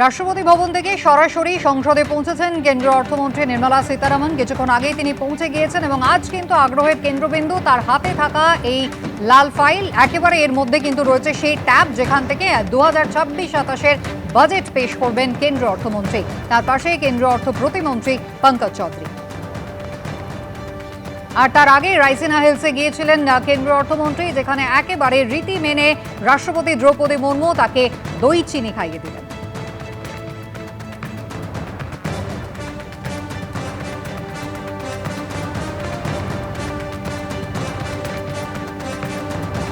রাষ্ট্রপতি ভবন থেকে সরাসরি সংসদে পৌঁছেছেন কেন্দ্রীয় অর্থমন্ত্রী নির্মলা সীতারামন। কিছুক্ষণ আগেই তিনি পৌঁছে গিয়েছেন এবং আজ কিন্তু আগ্রহের কেন্দ্রবিন্দু তার হাতে থাকা এই লাল ফাইল। একেবারে এর মধ্যে কিন্তু রয়েছে সেই ট্যাব যেখান থেকে 2026-27 বাজেট পেশ করবেন কেন্দ্রীয় অর্থমন্ত্রী। তার পাশে কেন্দ্রীয় অর্থ প্রতিমন্ত্রী পঙ্কজ চৌধুরী। আর তার আগে রাইসিনা হিলসে গিয়েছিলেন কেন্দ্রীয় অর্থমন্ত্রী, যেখানে একেবারে রীতি মেনে রাষ্ট্রপতি দ্রৌপদী মুর্মু তাকে দই চিনি খাইয়ে দিলেন।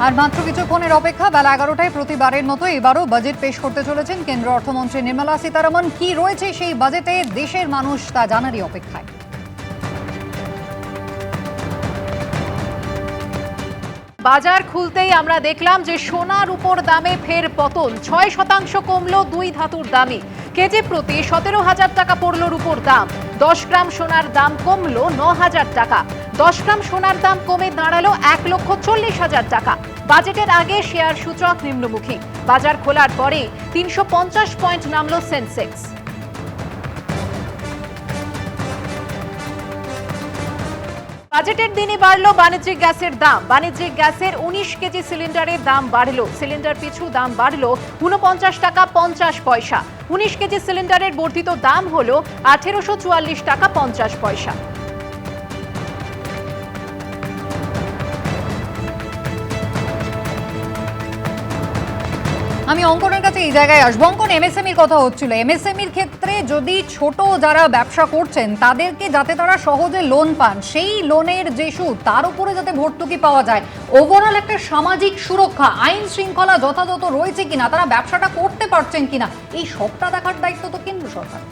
আর মাত্র কিছুক্ষণের অপেক্ষা, বেলা 11টায় প্রতিবারের মতো এবারও বাজেট পেশ করতে চলেছেন কেন্দ্রীয় অর্থমন্ত্রী নির্মলা সীতারামন। কি রয়েছে সেই বাজেটে দেশের মানুষ তা জানারই অপেক্ষায়। বাজার খুলতেই আমরা দেখলাম যে সোনার উপর দামে ফের পতন। 6% কমলো দুই ধাতুর দামই। কেজি প্রতি 17,000 টাকা পড়ল রূপোর দাম। 10 গ্রাম সোনার দাম কমলো 9,000 টাকা। 10 গ্রাম সোনার দাম কমে দাঁড়ালো 1,40,000 টাকা। বাজেটের আগে শেয়ার সূচক নিম্নমুখী। বাজার খোলার পরে 350 পয়েন্ট নামলো সেন্সেক্স। বাজেটের দিনই বাড়ল বাণিজ্যিক গ্যাসের দাম। বাণিজ্যিক গ্যাসের 19 কেজি সিলিন্ডারের দাম বাড়ল। সিলিন্ডার পিছু দাম বাড়ল 49 টাকা 50 পয়সা। 19 কেজি সিলিন্ডারের বর্ধিত দাম হলো 1844 টাকা 50 পয়সা। আমি অঙ্কনের কাছে এই জায়গায় আসবো। অঙ্কন, এমএসএমইর কথা হচ্ছিল। এমএসএমইর ক্ষেত্রে যদি ছোট যারা ব্যবসা করছেন তাদেরকে যাতে তারা সহজে লোন পান, সেই লোনের যে সুদ তার উপরে যাতে ভর্তুকি পাওয়া যায়, ওভারঅল একটা সামাজিক সুরক্ষা, আইন শৃঙ্খলা যথাযথ রয়েছে কিনা, তারা ব্যবসাটা করতে পারছেন কিনা, এই সবটা দেখার দায়িত্ব তো কেন্দ্র সরকার।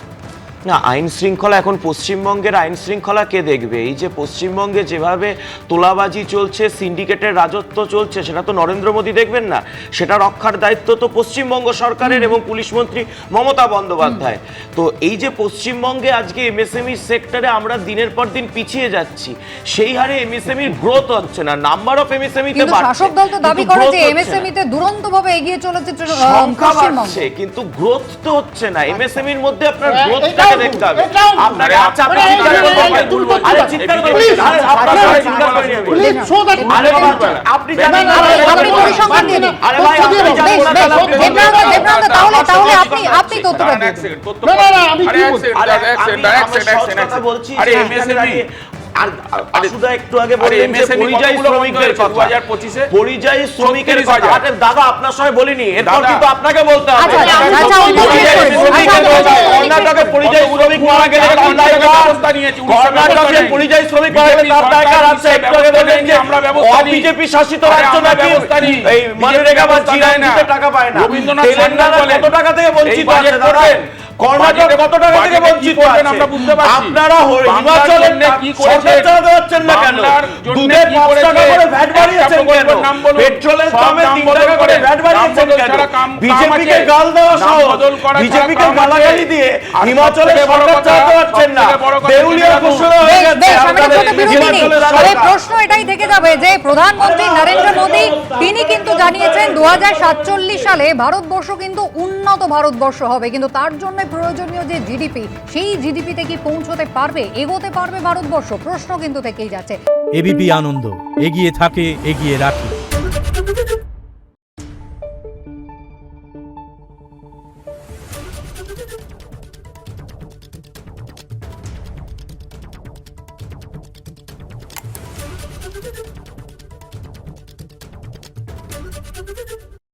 না, আইন শৃঙ্খলা এখন পশ্চিমবঙ্গের আইন শৃঙ্খলা কে দেখবে? এই যে পশ্চিমবঙ্গে যেভাবে তোলাবাজি চলছে, সিন্ডিকেটের রাজত্ব চলছে, সেটা তো নরেন্দ্র মোদী দেখবেন না? সেটা রক্ষার দায়িত্ব তো পশ্চিমবঙ্গ সরকারের এবং পুলিশ মন্ত্রী মমতা বন্দ্যোপাধ্যায়। তো এই যে পশ্চিমবঙ্গে আজকে এমএসএমই সেক্টরে আমরা দিনের পর দিন পিছিয়ে যাচ্ছি, সেই হারে এমএসএমইর গ্রোথ হচ্ছে না। নাম্বার অফ এমএসএমই তে বাড়ছে, শাসক দল তো দাবি করে যে এমএসএমই তে দুরন্তভাবে এগিয়ে চলেছে সংখ্যা বাড়ছে, কিন্তু গ্রোথ তো হচ্ছে না। এমএসএমইর মধ্যে আপনার গ্রোথ দেখতে হবে। আপনাকে আচ্ছা আপনি চিন্তা করবেন, আরে চিন্তা করবেন, আরে আপনারা চিন্তা করেন, আরে বাবা আপনি জানেন না, আপনি পরিসংখ্যান দিয়ে দিন। আরে ভাই আপনি জানেন না, তাহলে আপনি তো উত্তর দিন। না আমি কি বলছি? কথা বলছি, আরে এমএসএমই আর আসুদা একটু আগে বললেন যে পরিযায়ী শ্রমিকদের কথা, 2025 এ পরিযায়ী শ্রমিকের কথা। আরে দাদা আপনার সঙ্গে বলিনি, এরপর কিন্তু আপনাকে বলতে হবে। কর্ণাটকে পরিযায়ী শ্রমিক মারা গেলে কর্ণাটকে পরিযায়ী শ্রমিক মারা গেলে তার দায়কার আছে। একটু আগে বললেন যে আমরা বিজেপি শাসিত রাজ্য নাকি এই মনরেগা বা জিরায় টাকা পায় না। তেলেঙ্গানা কত টাকা থেকে বঞ্চিত আছে দাদা? কর্ণাটক কত টাকা থেকে বঞ্চিত আছেন আমরা বুঝতে পারছি। আপনারা হিমাচলের কি করেছেন চালাতে যাচ্ছেন না কেন? দুধে 5 টাকা করে ভ্যাট বাড়িয়েছেন কেন? পেট্রোলের দামে 3 টাকা করে ভ্যাট বাড়িয়েছেন কেন? বিজেপিকে গাল দেওয়া সহ বিজেপিকে গালাগালি দিয়ে হিমাচলের সরকার চালাতে পারছেন না। দেউলিয়া ঘোষণা হয়ে গেছে আপনাদের হিমাচলের রাজা। প্রশ্ন এটাই থেকে যাবে যে প্রধানমন্ত্রী নরেন্দ্র মোদী তিনি কিন্তু জানিয়েছেন 2047 সালে ভারতবর্ষ কিন্তু উন্নত ভারতবর্ষ হবে, কিন্তু তার জন্য প্রয়োজনীয় যে জিডিপি, সেই জিডিপিতে কি পৌঁছতে পারবে, এগোতে পারবে ভারতবর্ষ? প্রশ্ন কিন্তু থেকেই যাচ্ছে। এবিপি আনন্দ, এগিয়ে থাকে, এগিয়ে রাখে।